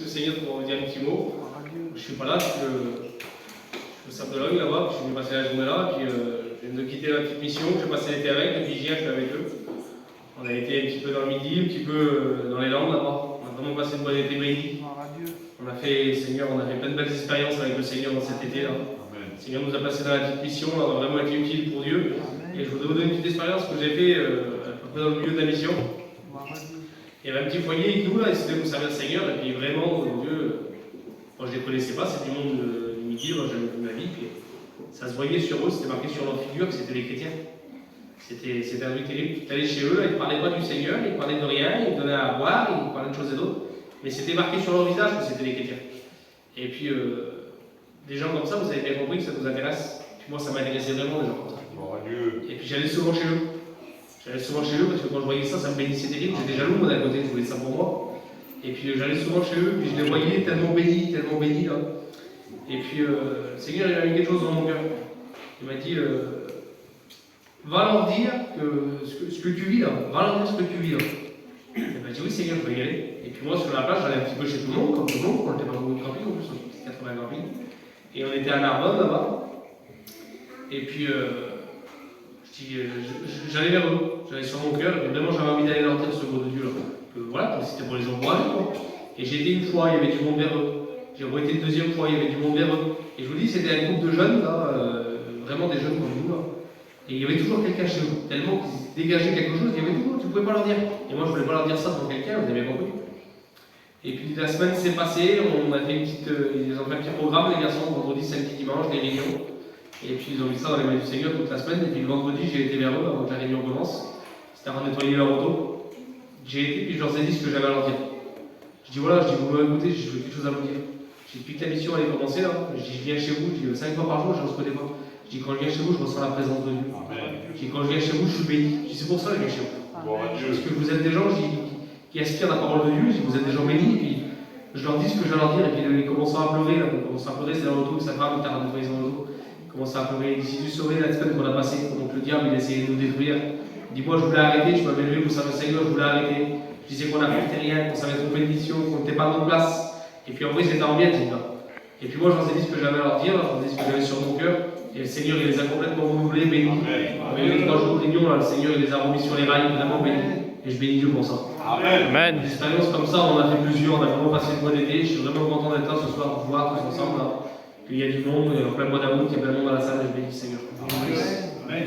Monsieur le Seigneur, pour vous dire un petit mot, je suis pas là, je suis sapologue là-bas, je suis venu passer la journée là, puis je viens de quitter la petite mission, j'ai passé l'été avec, et puis hier je suis avec eux. On a été un petit peu dans le midi, un petit peu dans les Landes là-bas. On a vraiment passé une bonne été bénie. On a fait, Seigneur, on a fait plein de belles expériences avec le Seigneur dans cet été-là. Le Seigneur nous a passé dans la petite mission, on a vraiment été utile pour Dieu. Et je voudrais vous donner une petite expérience que j'ai fait à peu près dans le milieu de la mission. Il y avait un petit foyer avec nous là, ils s'étaient pour servir le Seigneur, et puis vraiment, Dieu, moi je ne les connaissais pas, c'est du monde du midi, moi j'avais vu ma vie, puis ça se voyait sur eux, c'était marqué sur leur figure que c'était des chrétiens. C'était un truc terrible. Tu allais chez eux, ils ne parlaient pas du Seigneur, ils ne parlaient de rien, ils donnaient à boire, ils parlaient de choses et d'autres, mais c'était marqué sur leur visage que c'était des chrétiens. Et puis, des gens comme ça, vous avez bien compris que ça nous intéresse. Puis moi, ça m'intéressait vraiment, des gens comme ça. Et puis j'allais souvent chez eux. J'allais souvent chez eux parce que quand je voyais ça, ça me bénissait terrible. J'étais jaloux, moi, d'un côté, je voulais ça pour moi. Et puis j'allais souvent chez eux, puis je les voyais tellement bénis là. Et puis le Seigneur, il a mis quelque chose dans mon cœur. Il m'a dit, va leur dire que ce que tu vis là, va leur dire ce que tu vis là. Et il m'a dit, oui Seigneur, je vais y aller. Et puis moi, sur la plage, j'allais un petit peu chez tout le monde, comme tout le monde, on était pas beaucoup de camping, en plus, on était 80 camping. Et on était à Narbonne là-bas. Et puis, j'allais vers eux, j'allais sur mon cœur, et vraiment j'avais envie d'aller leur dire ce mot de Dieu là. Voilà, c'était pour les encourager quoi. Et j'ai été une fois, il y avait du monde vers eux. J'ai été une deuxième fois, il y avait du monde vers eux. Et je vous dis, c'était un groupe de jeunes là, vraiment des jeunes comme nous là. Et il y avait toujours quelqu'un chez eux, tellement qu'ils dégageaient quelque chose, il y avait toujours, tu ne pouvais pas leur dire. Et moi je ne voulais pas leur dire ça devant quelqu'un, vous avez bien compris. Et puis la semaine s'est passée, on a fait une petite, ils ont fait un petit programme les garçons, vendredi, samedi, dimanche, des réunions. Et puis ils ont mis ça dans les mains du Seigneur toute la semaine. Et puis le vendredi, j'ai été vers eux avant que la réunion commence. C'était à nettoyer leur auto. J'ai été, puis je leur ai dit ce que j'avais à leur dire. Je dis voilà, vous m'écoutez, j'ai quelque chose à vous dire. J'ai dit, depuis que la mission allait commencer là, je dis, je viens chez vous, je dis 5 fois par jour, je reçois des fois. Je dis, quand je viens chez vous, je ressens la présence de Dieu. Je dis, quand je viens chez vous, je suis béni. Je dis, c'est pour ça que je viens chez vous. Parce que vous êtes des gens qui aspirent la parole de Dieu, je dis, vous êtes des gens bénis. Et puis je leur dis ce que j'ai à leur dire. Et puis ils commencent à pleurer, là, ils commencent à pleurer, c'est dans l'auto, sa femme, t'as rendu dans l'auto. Commence à pleurer. Si tu saurais la semaine qu'on a passée, donc le diable il essayait de nous détruire. Dis-moi, je voulais arrêter, je m'avais levé pour servir le Seigneur, je voulais arrêter. Je disais qu'on n'apportait rien, qu'on savait être en bénédiction, qu'on n'était pas à notre place. Et puis en vrai, j'étais en miettes, ces gars. Et puis moi, je leur ai dit ce que j'avais à leur dire, je leur ai dit ce que j'avais sur mon cœur. Et le Seigneur, il les a complètement renouvelés, bénis. On avait eu 3 jours de réunion, là, le Seigneur, il les a remis sur les rails, vraiment bénis. Et je bénis Dieu pour ça. Amen. Des expériences comme ça, on en a fait plusieurs, on a vraiment passé une bonne été. Je suis vraiment content d'être là ce soir pour voir tous ensemble. Là. Il y a du monde, il y a plein de mois d'amour, il y a plein de monde dans la salle, et je bénis le Seigneur. Amen.